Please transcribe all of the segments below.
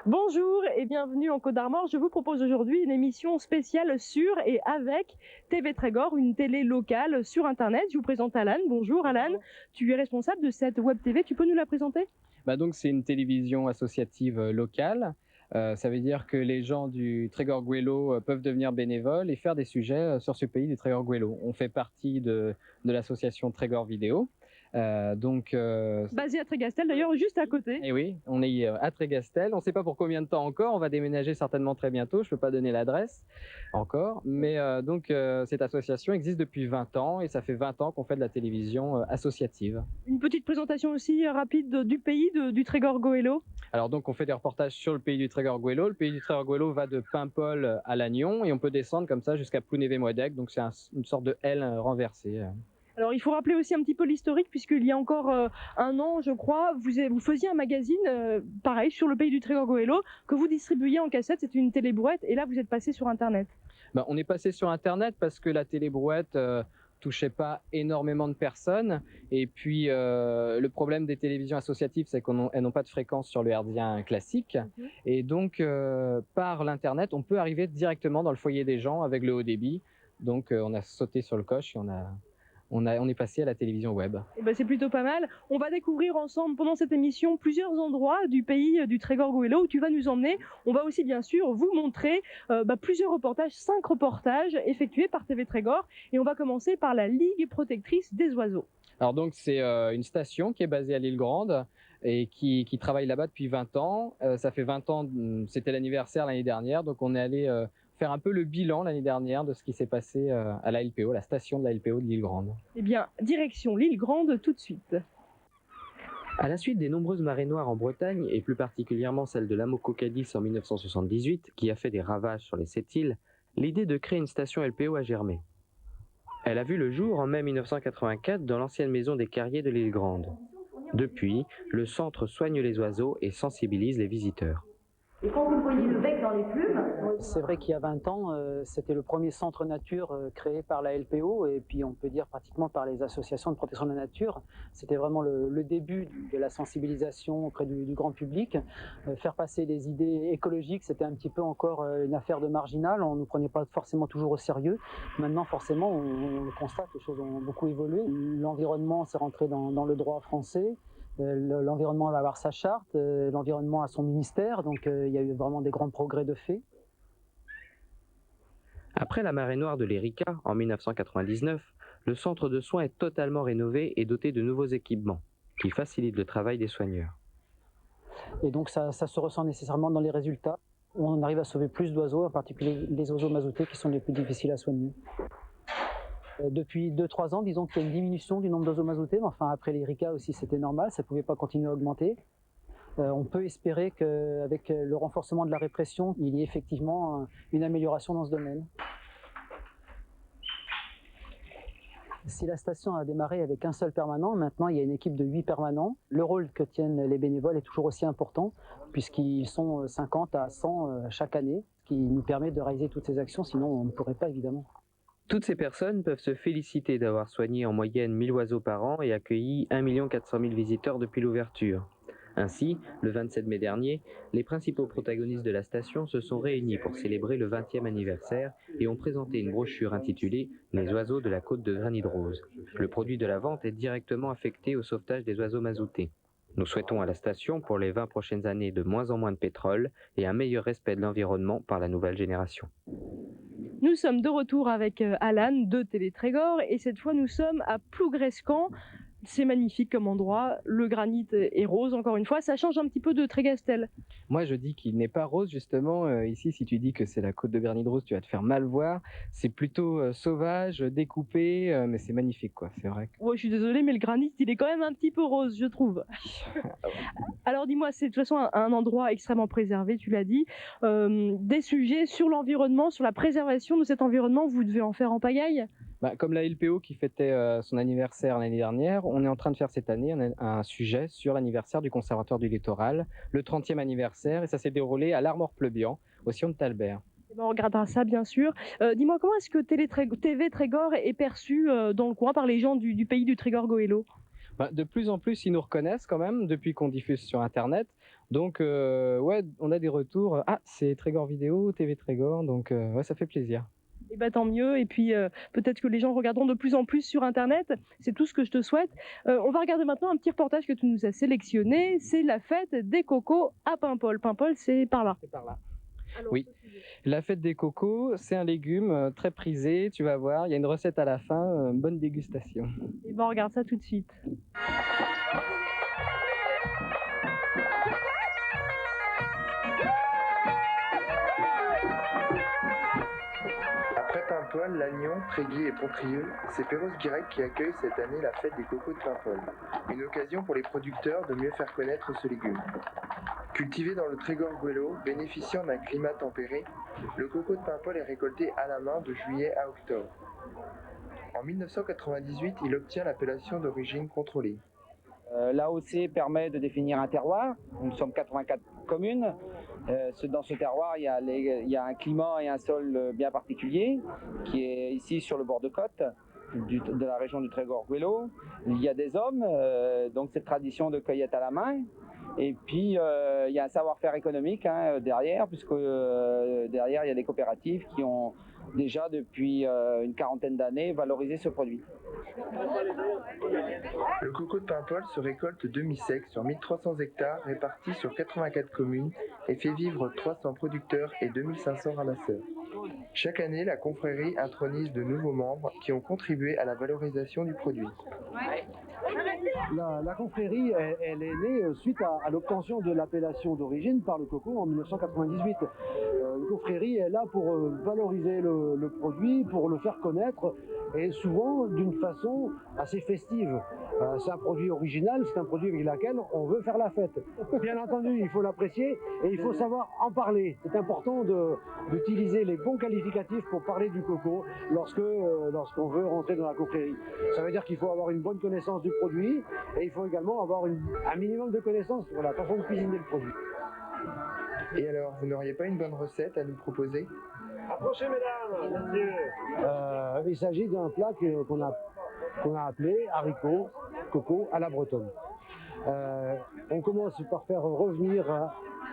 Bonjour et bienvenue en Côte d'Armor. Je vous propose aujourd'hui une émission spéciale sur et avec TV Trégor, une télé locale sur Internet. Je vous présente Alan. Bonjour Alan, Bonjour. tu es responsable de cette web TV. Tu peux nous la présenter? Donc c'est une télévision associative locale. Ça veut dire que les gens du Trégor Gouello peuvent devenir bénévoles et faire des sujets sur ce pays du Trégor Gouello. On fait partie de l'association Trégor Vidéo. Donc Basée à Trégastel d'ailleurs, juste à côté. et oui, on est à Trégastel. On ne sait pas pour combien de temps encore. On va déménager certainement très bientôt. Je ne peux pas donner l'adresse encore. Mais cette association existe depuis 20 ans et ça fait 20 ans qu'on fait de la télévision associative. Une petite présentation aussi rapide du pays du Trégor Goëlo. Alors donc on fait des reportages sur le pays du Trégor Gouello. Le pays du Trégor Gouello va de Paimpol à Lannion et on peut descendre comme ça jusqu'à Plounévez-Moëdec. Donc c'est une sorte de L renversée. Alors il faut rappeler aussi un petit peu l'historique puisqu'il y a encore un an je crois, vous faisiez un magazine pareil sur le pays du Trégor Goëlo que vous distribuiez en cassette, c'était une télébrouette et là vous êtes passé sur Internet. On est passé sur Internet parce que la télébrouette touchait pas énormément de personnes. Et puis le problème des télévisions associatives, c'est qu'elles n'ont pas de fréquence sur le hertzien classique. Et donc par l'Internet, on peut arriver directement dans le foyer des gens avec le haut débit. Donc on a sauté sur le coche et on est passé à la télévision web. Et ben c'est plutôt pas mal. On va découvrir ensemble pendant cette émission plusieurs endroits du pays du Trégor Goëlo où tu vas nous emmener. On va aussi bien sûr vous montrer plusieurs reportages, 5 reportages effectués par TV Trégor. Et on va commencer par la Ligue protectrice des oiseaux. Alors donc c'est une station qui est basée à l'Île Grande et qui travaille là-bas depuis 20 ans. Ça fait 20 ans, c'était l'anniversaire l'année dernière, donc on est allé faire un peu le bilan l'année dernière de ce qui s'est passé à la LPO, la station de la LPO de l'Île Grande. Eh bien, direction l'Île Grande tout de suite. À la suite des nombreuses marées noires en Bretagne, et plus particulièrement celle de l'Amoco-Cadiz en 1978, qui a fait des ravages sur les 7 îles, l'idée de créer une station LPO a germé. Elle a vu le jour en mai 1984 dans l'ancienne maison des Carriers de l'Île Grande. Depuis, le centre soigne les oiseaux et sensibilise les visiteurs. Et quand vous voyez le bec dans les plumes, c'est vrai qu'il y a 20 ans, c'était le premier centre nature créé par la LPO et puis on peut dire pratiquement par les associations de protection de la nature. C'était vraiment le début de la sensibilisation auprès du grand public. Faire passer les idées écologiques, c'était un petit peu encore une affaire de marginal, on ne nous prenait pas forcément toujours au sérieux. Maintenant, forcément, on le constate, les choses ont beaucoup évolué. L'environnement s'est rentré dans le droit français. L'environnement va avoir sa charte, l'environnement a son ministère, donc il y a eu vraiment des grands progrès de fait. Après la marée noire de l'Erika en 1999, le centre de soins est totalement rénové et doté de nouveaux équipements qui facilitent le travail des soigneurs. Et donc ça se ressent nécessairement dans les résultats. On arrive à sauver plus d'oiseaux, en particulier les oiseaux mazoutés qui sont les plus difficiles à soigner. Depuis 2-3 ans, disons qu'il y a une diminution du nombre d'oiseaux mazoutés, mais enfin après l'Erika aussi c'était normal, ça ne pouvait pas continuer à augmenter. On peut espérer qu'avec le renforcement de la répression, il y ait effectivement une amélioration dans ce domaine. Si la station a démarré avec un seul permanent, maintenant il y a une équipe de 8 permanents. Le rôle que tiennent les bénévoles est toujours aussi important, puisqu'ils sont 50 à 100 chaque année, ce qui nous permet de réaliser toutes ces actions, sinon on ne pourrait pas évidemment. Toutes ces personnes peuvent se féliciter d'avoir soigné en moyenne 1000 oiseaux par an et accueilli 1 400 000 visiteurs depuis l'ouverture. Ainsi, le 27 mai dernier, les principaux protagonistes de la station se sont réunis pour célébrer le 20e anniversaire et ont présenté une brochure intitulée « Les oiseaux de la côte de Granit Rose ». Le produit de la vente est directement affecté au sauvetage des oiseaux mazoutés. Nous souhaitons à la station pour les 20 prochaines années de moins en moins de pétrole et un meilleur respect de l'environnement par la nouvelle génération. Nous sommes de retour avec Alan de Télé Trégor et cette fois nous sommes à Plougrescan. C'est magnifique comme endroit, le granit est rose encore une fois, ça change un petit peu de Trégastel. Moi je dis qu'il n'est pas rose justement, ici si tu dis que c'est la côte de Granit Rose, tu vas te faire mal voir. C'est plutôt sauvage, découpé, mais c'est magnifique quoi, c'est vrai. Ouais, je suis désolée mais le granit il est quand même un petit peu rose je trouve. Alors dis-moi, c'est de toute façon un endroit extrêmement préservé, tu l'as dit. Des sujets sur l'environnement, sur la préservation de cet environnement, vous devez en faire en pagaille? Comme la LPO qui fêtait son anniversaire l'année dernière, on est en train de faire cette année un sujet sur l'anniversaire du Conservatoire du Littoral, le 30e anniversaire, et ça s'est déroulé à l'Armor-Pleubian, au Sion de Talbert. On regardera ça bien sûr. Dis-moi, comment est-ce que TV Trégor est perçu dans le coin par les gens du pays du Trégor Goëlo? De plus en plus, ils nous reconnaissent quand même depuis qu'on diffuse sur Internet. Donc, ouais, on a des retours. Ah, c'est Trégor Vidéo, TV Trégor. Donc, ouais, ça fait plaisir. Et bah tant mieux. Et puis peut-être que les gens regarderont de plus en plus sur Internet. C'est tout ce que je te souhaite. On va regarder maintenant un petit reportage que tu nous as sélectionné. C'est la fête des cocos à Paimpol. Paimpol, c'est par là. C'est par là. Oui, la fête des cocos, c'est un légume très prisé, tu vas voir, il y a une recette à la fin, bonne dégustation. Et ben on regarde ça tout de suite. Après Paimpol, Lannion, Tréguier et Pontrieux, c'est Perros-Guirec qui accueille cette année la fête des cocos de Paimpol. Une occasion pour les producteurs de mieux faire connaître ce légume. Cultivé dans le Trégor Goëlo, bénéficiant d'un climat tempéré, le coco de Paimpol est récolté à la main de juillet à octobre. En 1998, il obtient l'appellation d'origine contrôlée. L'AOC permet de définir un terroir. Nous sommes 84 communes. Dans ce terroir, il y a un climat et un sol bien particulier qui est ici sur le bord de côte de la région du Trégor Goëlo. Il y a des hommes, donc cette tradition de cueillette à la main. Et puis, il y a un savoir-faire économique derrière, puisque derrière, il y a des coopératives qui ont déjà, depuis une quarantaine d'années, valorisé ce produit. Le coco de Paimpol se récolte demi-sec sur 1300 hectares répartis sur 84 communes et fait vivre 300 producteurs et 2500 ramasseurs. Chaque année, la confrérie intronise de nouveaux membres qui ont contribué à la valorisation du produit. La confrérie, elle est née suite à l'obtention de l'appellation d'origine par le coco en 1998. Une confrérie est là pour valoriser le produit, pour le faire connaître, et souvent d'une façon assez festive. C'est un produit original, c'est un produit avec lequel on veut faire la fête. Bien entendu, il faut l'apprécier et il faut savoir en parler. C'est important d'utiliser les bons qualificatifs pour parler du coco lorsqu'on veut rentrer dans la confrérie. Ça veut dire qu'il faut avoir une bonne connaissance du produit et il faut également avoir un minimum de connaissances sur la façon de cuisiner le produit. Et alors, vous n'auriez pas une bonne recette à nous proposer ? Approchez mesdames, messieurs. Il s'agit d'un plat qu'on a appelé haricots coco à la bretonne. On commence par faire revenir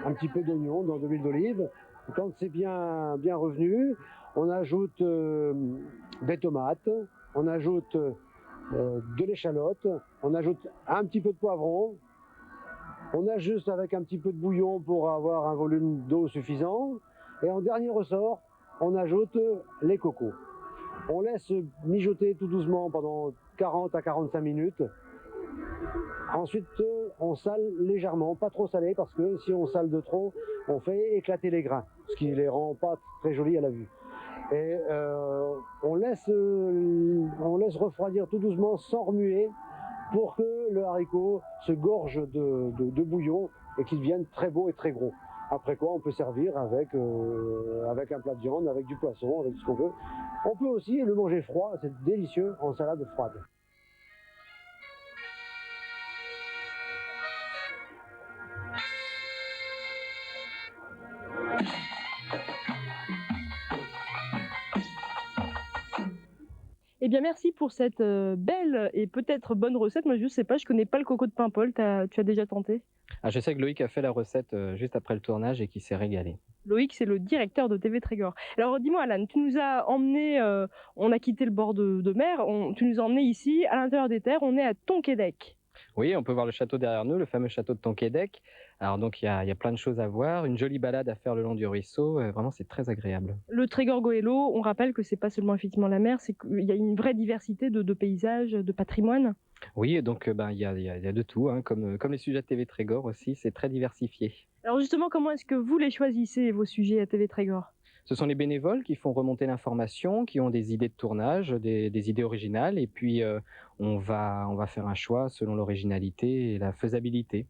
un petit peu d'oignon dans de l'huile d'olive. Quand c'est bien revenu, on ajoute des tomates, on ajoute de l'échalote, on ajoute un petit peu de poivron, on ajuste avec un petit peu de bouillon pour avoir un volume d'eau suffisant, et en dernier ressort, on ajoute les cocos. On laisse mijoter tout doucement pendant 40 à 45 minutes. Ensuite, on sale légèrement, pas trop salé, parce que si on sale de trop, on fait éclater les grains, ce qui les rend pas très jolis à la vue. Et on laisse refroidir tout doucement sans remuer pour que le haricot se gorge de bouillon et qu'il devienne très beau et très gros. Après quoi, on peut servir avec un plat de viande, avec du poisson, avec ce qu'on veut. On peut aussi le manger froid, c'est délicieux en salade froide. Eh bien, merci pour cette belle et peut-être bonne recette. Moi, je ne sais pas, je connais pas le coco de Paimpol. Tu as déjà tenté? Ah, je sais que Loïc a fait la recette juste après le tournage et qu'il s'est régalé. Loïc, c'est le directeur de TV Trégor. Alors, dis-moi, Alan, tu nous as emmené, on a quitté le bord de mer, tu nous as emmené ici, à l'intérieur des terres, on est à Tonquédec. Oui, on peut voir le château derrière nous, le fameux château de Tonquédec. Alors donc il y a plein de choses à voir, une jolie balade à faire le long du ruisseau, vraiment c'est très agréable. Le Trégor Goëlo, on rappelle que c'est pas seulement effectivement la mer, c'est qu'il y a une vraie diversité de paysages, de patrimoine. Oui, et donc il y a de tout, hein, comme les sujets de TV Trégor aussi, c'est très diversifié. Alors justement, comment est-ce que vous les choisissez, vos sujets à TV Trégor? Ce sont les bénévoles qui font remonter l'information, qui ont des idées de tournage, des idées originales, et puis on va faire un choix selon l'originalité et la faisabilité.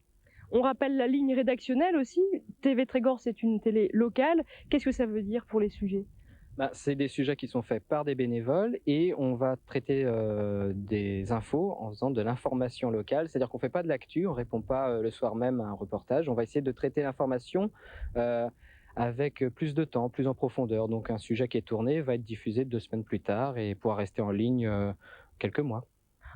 On rappelle la ligne rédactionnelle aussi. TV Trégor, c'est une télé locale. Qu'est-ce que ça veut dire pour les sujets? C'est des sujets qui sont faits par des bénévoles et on va traiter des infos en faisant de l'information locale. C'est-à-dire qu'on ne fait pas de l'actu, on ne répond pas le soir même à un reportage. On va essayer de traiter l'information avec plus de temps, plus en profondeur. Donc un sujet qui est tourné va être diffusé 2 semaines plus tard et pourra rester en ligne quelques mois.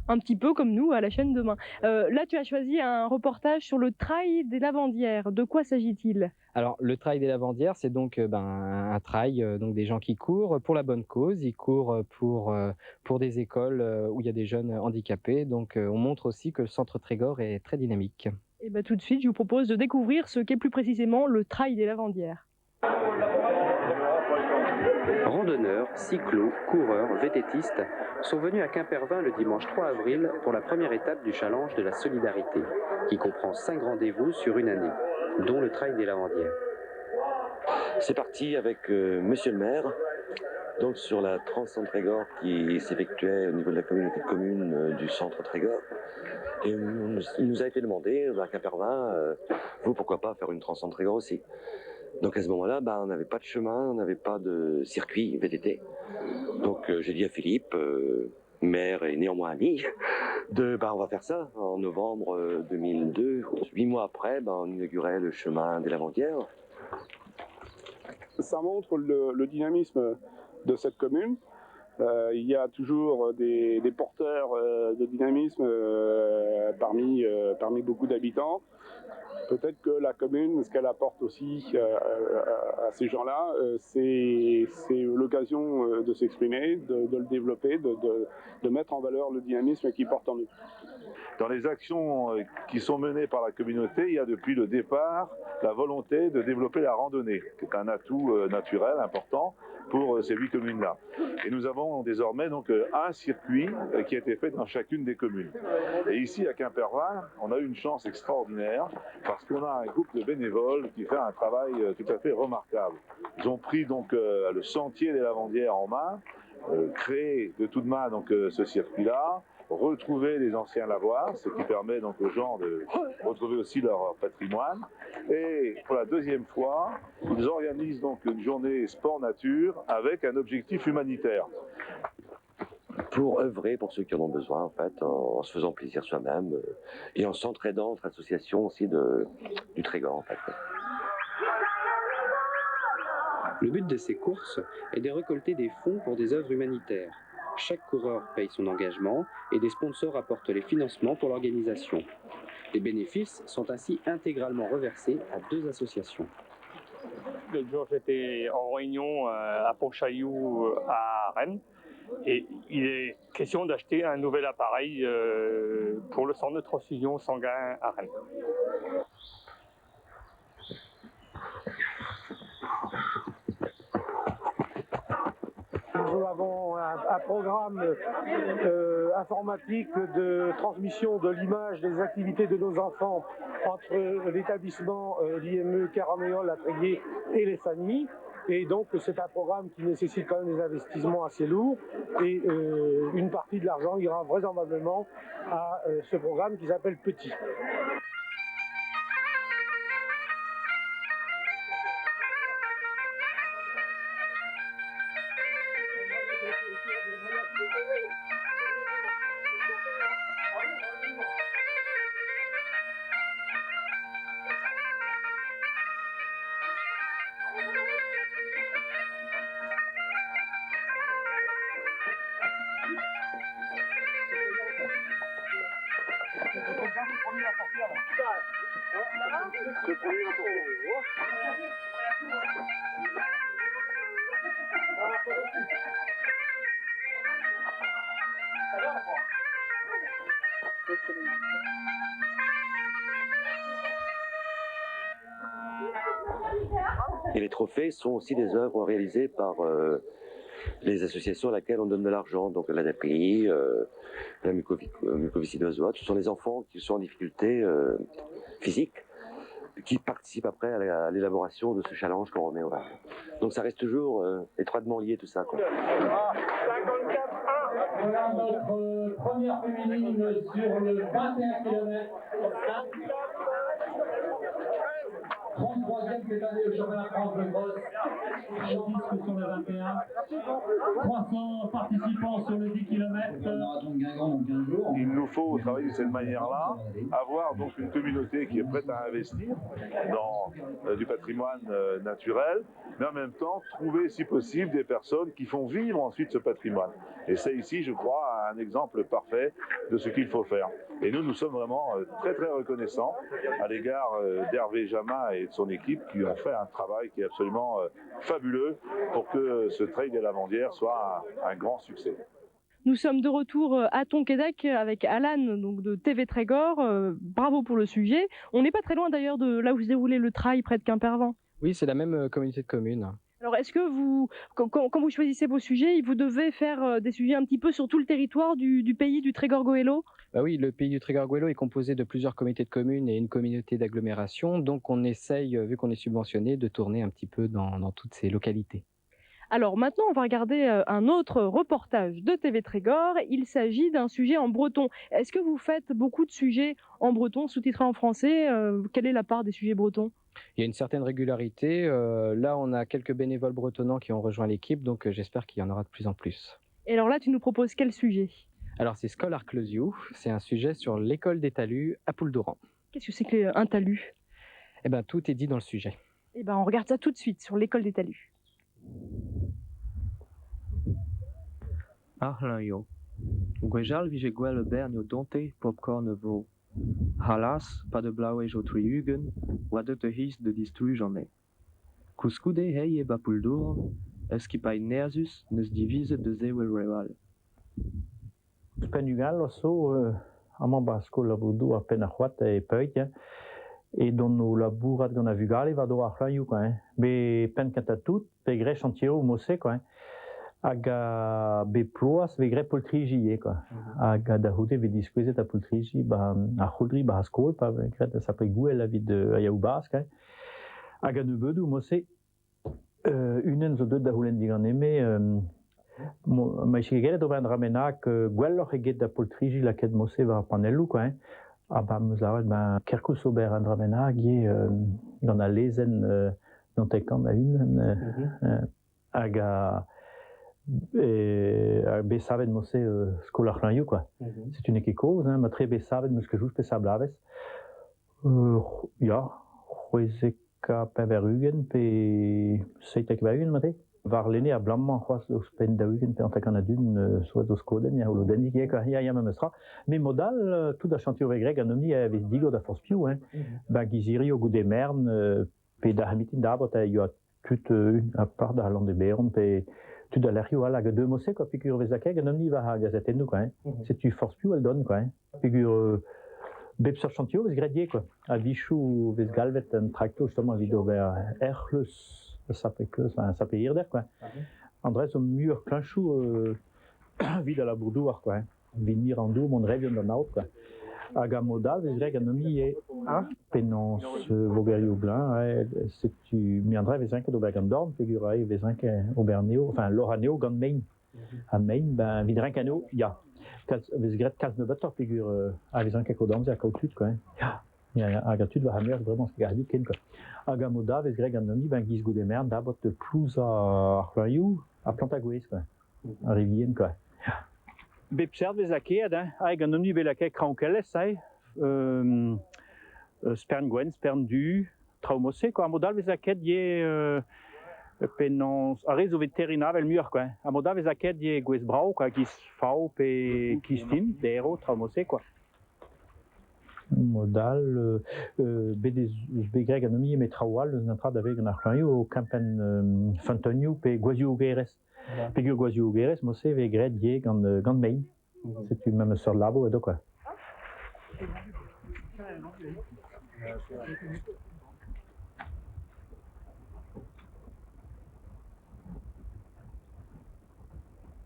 un petit peu comme nous à la chaîne Demain. Là, tu as choisi un reportage sur le trail des lavandières. De quoi s'agit-il? Alors, le trail des lavandières, c'est donc un trail, donc des gens qui courent pour la bonne cause. Ils courent pour des écoles où il y a des jeunes handicapés. Donc, on montre aussi que le centre Trégor est très dynamique. Et ben tout de suite, je vous propose de découvrir ce qu'est plus précisément le trail des lavandières. Randonneurs, cyclos, coureurs, vététistes sont venus à Quimpervin le dimanche 3 avril pour la première étape du challenge de la solidarité, qui comprend 5 rendez-vous sur une année, dont le trail des lavandières. C'est parti avec monsieur le maire, donc sur la Transcentre Trégor qui s'effectuait au niveau de la communauté de communes du centre Trégor. Et il nous a été demandé à Quimpervin, vous pourquoi pas faire une Transcentre Trégor aussi. Donc à ce moment-là, on n'avait pas de chemin, on n'avait pas de circuit VTT. Donc j'ai dit à Philippe, maire et néanmoins ami, on va faire ça en novembre 2002. 8 mois après, on inaugurait le chemin des lavandières. Ça montre le dynamisme de cette commune. Il y a toujours des porteurs de dynamisme parmi beaucoup d'habitants. Peut-être que la commune, ce qu'elle apporte aussi à ces gens-là, c'est l'occasion de s'exprimer, de le développer, de mettre en valeur le dynamisme qu'ils portent en eux. Dans les actions qui sont menées par la communauté, il y a depuis le départ la volonté de développer la randonnée, qui est un atout naturel important pour ces 8 communes-là. Et nous avons désormais donc un circuit qui a été fait dans chacune des communes. Et ici à Quimpervin, on a eu une chance extraordinaire parce qu'on a un groupe de bénévoles qui fait un travail tout à fait remarquable. Ils ont pris donc le sentier des lavandières en main, créé de toutes mains donc ce circuit-là, retrouver les anciens lavoirs, ce qui permet donc aux gens de retrouver aussi leur patrimoine. Et pour la deuxième fois, ils organisent donc une journée sport-nature avec un objectif humanitaire. Pour œuvrer pour ceux qui en ont besoin, en fait, en se faisant plaisir soi-même et en s'entraidant entre associations aussi du Trégor, en fait. Le but de ces courses est de récolter des fonds pour des œuvres humanitaires. Chaque coureur paye son engagement et des sponsors apportent les financements pour l'organisation. Les bénéfices sont ainsi intégralement reversés à 2 associations. L'autre jour, j'étais en réunion à Pont-Chaillou à Rennes et il est question d'acheter un nouvel appareil pour le centre de transfusion sanguin à Rennes. Nous avons un programme informatique de transmission de l'image des activités de nos enfants entre l'établissement l'IME Caraméol à Tréguier et les familles. Et donc c'est un programme qui nécessite quand même des investissements assez lourds et une partie de l'argent ira vraisemblablement à ce programme qui s'appelle Petit. Et les trophées sont aussi des œuvres réalisées par les associations à laquelle on donne de l'argent, donc l'ADAPI, la mucoviscidose ou autre. Ce sont les enfants qui sont en difficulté physique qui participent après à l'élaboration de ce challenge qu'on remet au VAR. Donc ça reste toujours étroitement lié tout ça, quoi. Voilà notre première féminine sur le 21 km. 33 troisième cette année au championnat de France de cross. Disque sur le 21. 300 participants sur le 10 km. Il nous faut travailler de cette manière-là, avoir donc une communauté qui est prête à investir dans du patrimoine naturel, mais en même temps trouver si possible des personnes qui font vivre ensuite ce patrimoine. Et c'est ici, je crois, un exemple parfait de ce qu'il faut faire. Et nous sommes vraiment très très reconnaissants à l'égard d'Hervé Jamin et de son équipe qui ont fait un travail qui est absolument fabuleux pour que ce trail de la Mandière soit un grand succès. Nous sommes de retour à Tonquédec avec Alan donc de TV Trégor. Bravo pour le sujet. On n'est pas très loin d'ailleurs de là où se déroulait le trail près de Quimpervan. Oui, c'est la même communauté de communes. Alors, est-ce que vous, quand vous choisissez vos sujets, vous devez faire des sujets un petit peu sur tout le territoire du pays du Trégor Goëlo? Bah oui, le pays du Trégor Goëlo est composé de plusieurs comités de communes et une communauté d'agglomération. Donc, on essaye, vu qu'on est subventionné, de tourner un petit peu dans toutes ces localités. Alors maintenant, on va regarder un autre reportage de TV Trégor. Il s'agit d'un sujet en breton. Est-ce que vous faites beaucoup de sujets en breton, sous-titrés en français? Quelle est la part des sujets bretons? Il y a une certaine régularité. Là, on a quelques bénévoles bretonnants qui ont rejoint l'équipe, donc j'espère qu'il y en aura de plus en plus. Et alors là, tu nous proposes quel sujet? Alors, c'est Scholar Closiou. C'est un sujet sur l'école des talus à Pouldoran. Qu'est-ce que c'est qu'un talus? Eh bien, tout est dit dans le sujet. Eh bien, on regarde ça tout de suite sur l'école des talus. Arlanio. Gwejal wie je gwelle bernio donte popcorn vo. Halas, pas de blauwe o triugen, wat de his de distruge en est. Cuscude heie bapuldur, esquipai nersus nes divise de zewel reval. Penugal oso ama basko labudu a penahuat e peutja et don no laburat gant a vugale va do Arlanio quoi. Be pen cantatut, pe gre chantier o mosse quoi. Hag be ploas ve gre poltrigi quoi. Hag da houte ve diskwezet a poltrigi ba a chodri ba a skol pa ve gre da sapre gouel a vid a yaou bask. Hag a nebeudou mosse unen zo deud da houlen digan eme ma ishe gret o ben ramenak gwelloc'h eget da poltrigi laket mosse va panellou quoi. Ah bah meus lavet ben kerkous ober an ramenak ye gant a lezen nantekan a unen hag a besavet mosse skolar Arlanio quoi. C'est une équipe ma très besavet meus que jouj pe sablaves. Ja, c'hwezeka peverugen pe seitek verugen mate. Var lene a blamman c'hoaz o spen daougen pe antak an adun soit o skoden ya holo dendik ya me meustra. Mais modal tout da chantier greg an omni a vez digo da force piou ba giziri o goude mern pe da hamitin d'abot a yo tout a part da land de beron pe tout da l'ario ala hag deux mosse quoi figure vez akeg an omni va a gazeten nou quoi. C'est tu force piou elle donne quoi. Figure bep sur chantier vez gredier quoi. A bichou vez galvet un tracto justement vido ver erlus ça fait que ça peut ir der quoi. André au mur plein chou vide à la bourdouar quoi. Vinir en dos mon rêve dans l'autre quoi. Aga modal vez greg an omni e penons vogerio blanc c'est tu mi andré vez un do bag an dorm figure vez un oberneo enfin loraneo gant main. A main ben vidren cano ya. Vez gret kalz nebetor figure a vez un ko dorm a cautut quoi. Hag tud va hamer vraiment ce gardi ken quoi. Hag a moda vez greg an omni ben giz goude mern d'abot de plouz a Arlanio a Plantagoez quoi. A rivien quoi. Bep sert vez akead hag an omni vel akek krankelles sai spern gwen spern du traumose quoi. A modal vez aked ye penons a rezo veterina vel mur quoi. A modal vez aked ye gwez brau quoi giz fao pe kistin dero traumose quoi. Modal be greg an omni e traoal eus nantra da veg an Arlanio o kampen Fantonio pe Gwazio Ugeres. Pegur Gwazio Ugeres mosse ve gret ye gant main. C'est une même sort labo edo quoi.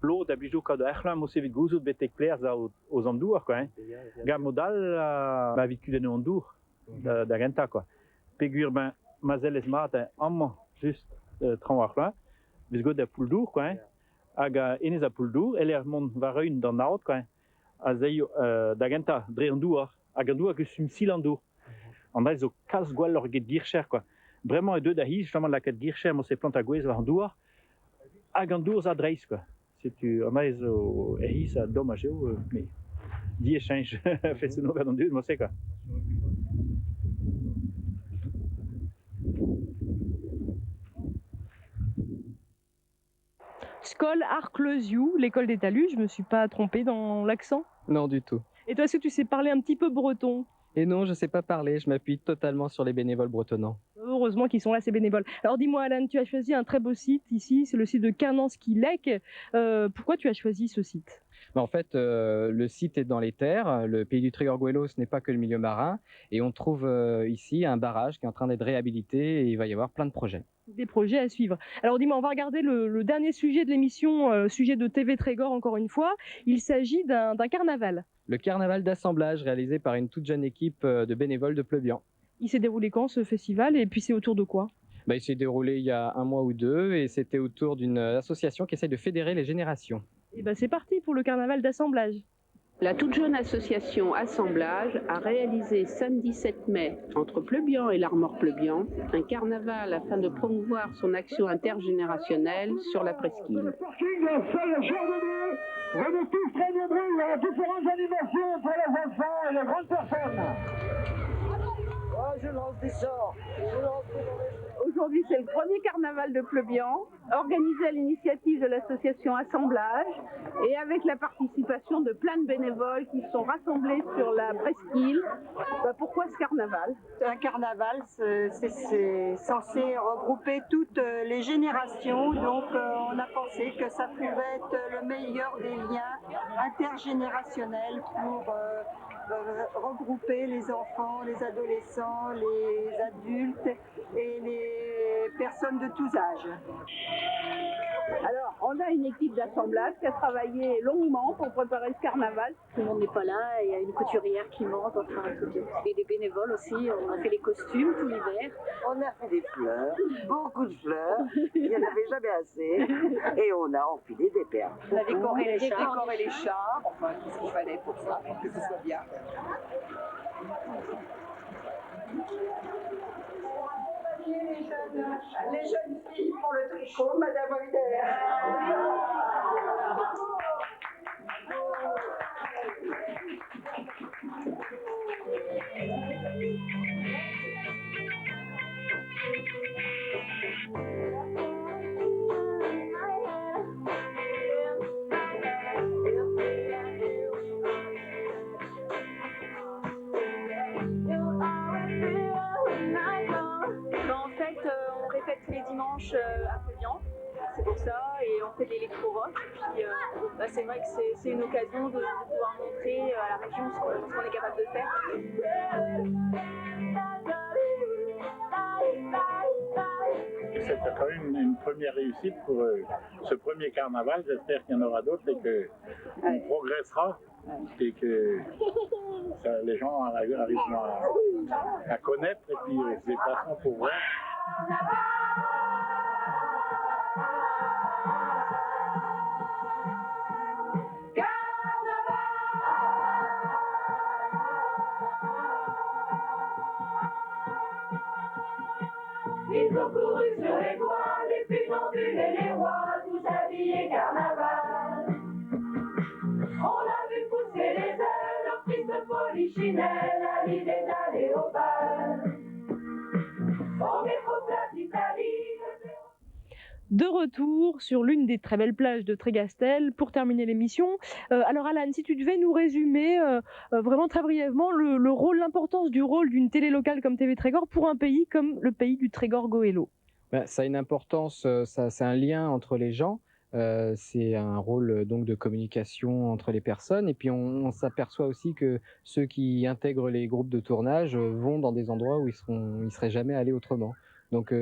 L'eau da bijou kad Arlan mosse vid gouzout betek plerz aux andour quoi. Gam modal ma vid kudenno andour da genta quoi. Pegur ben mazel ez mat amman just tran Arlan vez god da pouldour quoi. Hag enez a pouldour eler mont var un d'an aot quoi. A zeio da genta dre an douar hag an douar eus sil an dour. André zo kalz gwell ur get gircher quoi. vraiment deux d'ahis, justement la quête guirche, moi c'est plante à gouez, var dour, agandours à dreis, quoi. Si tu amais au ahis à dommage, mais dit échange, fait ce nom vers deux, moi c'est quoi. Skol Arcleusiou, l'école des talus, je me suis pas trompée dans l'accent. Non, du tout. Et toi, est-ce que tu sais parler un petit peu breton? Et non, je sais pas parler, je m'appuie totalement sur les bénévoles bretonnants. Heureusement qu'ils sont là, ces bénévoles. Alors dis-moi, Alan, tu as choisi un très beau site ici, c'est le site de Carnanski-Lec. Pourquoi tu as choisi ce site? En fait, le site est dans les terres. Le pays du Trégor Gouelo, ce n'est pas que le milieu marin. Et on trouve ici un barrage qui est en train d'être réhabilité et il va y avoir plein de projets. Des projets à suivre. Alors dis-moi, on va regarder le dernier sujet de l'émission, sujet de TV Trégor encore une fois. Il s'agit d'un carnaval. Le carnaval d'assemblage réalisé par une toute jeune équipe de bénévoles de Pleubian. Il s'est déroulé quand ce festival et puis c'est autour de quoi? Il s'est déroulé il y a 1 mois ou 2 et c'était autour d'une association qui essaie de fédérer les générations. Et c'est parti pour le carnaval d'assemblage. La toute jeune association Assemblage a réalisé samedi 7 mai, entre Pleubian et l'Armor Pleubian, un carnaval afin de promouvoir son action intergénérationnelle sur la presqu'île. Venez tous très nombreux, il y aura différentes animations pour les enfants et les grandes personnes. Oh, je lance des sorts. Aujourd'hui, c'est le premier carnaval de Pleubian, organisé à l'initiative de l'association Assemblage et avec la participation de plein de bénévoles qui sont rassemblés sur la presqu'île. Pourquoi ce carnaval? Un carnaval, c'est censé regrouper toutes les générations, donc on a pensé que ça pouvait être le meilleur des liens intergénérationnels pour regrouper les enfants, les adolescents, les adultes et les personnes de tous âges. Alors, on a une équipe d'assemblage qui a travaillé longuement pour préparer ce carnaval. Tout le monde n'est pas là, il y a une couturière qui monte, et des bénévoles aussi. On a fait les costumes tout l'hiver. On a fait des fleurs, beaucoup de fleurs, il n'y en avait jamais assez, et on a enfilé des perles. On a décoré les chars, enfin tout ce qu'il fallait pour ça, pour que ce soit bien. Les jeunes filles pour le tricot, Madame Holder. On répète tous les dimanches à Pleubian, c'est pour ça, et on fait de l'électro-rock. Puis c'est vrai que c'est une occasion de pouvoir montrer à la région ce qu'on est capable de faire. C'était quand même une première réussite pour ce premier carnaval. J'espère qu'il y en aura d'autres et qu'on progressera et que les gens arriveront à connaître et puis se déplaceront pour voir. Ils ont couru sur les toits, les funambules et les rois, tous habillés carnaval. On a vu pousser les ailes, leurs tristes polichinelles, à l'idée d'aller au bal. Au métropole d'Italie. De retour sur l'une des très belles plages de Trégastel pour terminer l'émission. Alors Alan, si tu devais nous résumer vraiment très brièvement l'importance du rôle d'une télé locale comme TV Trégor pour un pays comme le pays du Trégor Goëlo. Ça a une importance, c'est un lien entre les gens. C'est un rôle donc de communication entre les personnes et puis on s'aperçoit aussi que ceux qui intègrent les groupes de tournage vont dans des endroits où ils seraient jamais allés autrement. Donc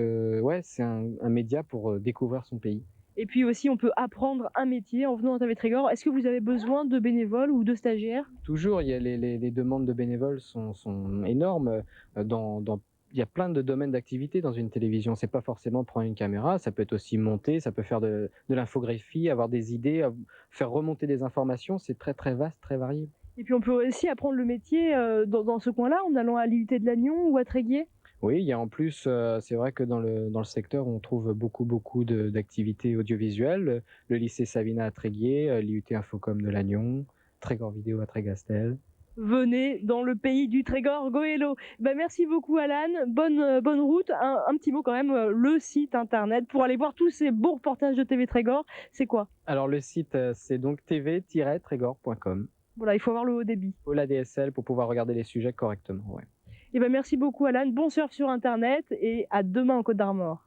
c'est un média pour découvrir son pays. Et puis aussi on peut apprendre un métier en venant à TV Trégor. Est-ce que vous avez besoin de bénévoles ou de stagiaires? Toujours, il y a les demandes de bénévoles sont énormes. Il y a plein de domaines d'activité dans une télévision. C'est pas forcément prendre une caméra, ça peut être aussi monter, ça peut faire de l'infographie, avoir des idées, faire remonter des informations. C'est très très vaste, très varié. Et puis on peut aussi apprendre le métier dans ce coin-là en allant à l'IUT de Lannion ou à Tréguier. Oui, il y a en plus, c'est vrai que dans le secteur, on trouve beaucoup d'activités audiovisuelles. Le lycée Savina à Tréguier, l'IUT Infocom de Lannion, Trégor Vidéo à Trégastel. Venez dans le pays du Trégor Goëlo. Ben, merci beaucoup Alan, bonne route. Un petit mot quand même, le site internet pour aller voir tous ces beaux reportages de TV Trégor, c'est quoi? Alors le site, c'est donc tv-trégor.com. Voilà, il faut avoir le haut débit. Ou la DSL pour pouvoir regarder les sujets correctement. Ouais. Et ben merci beaucoup Alan, bon surf sur internet et à demain en Côte d'Armor.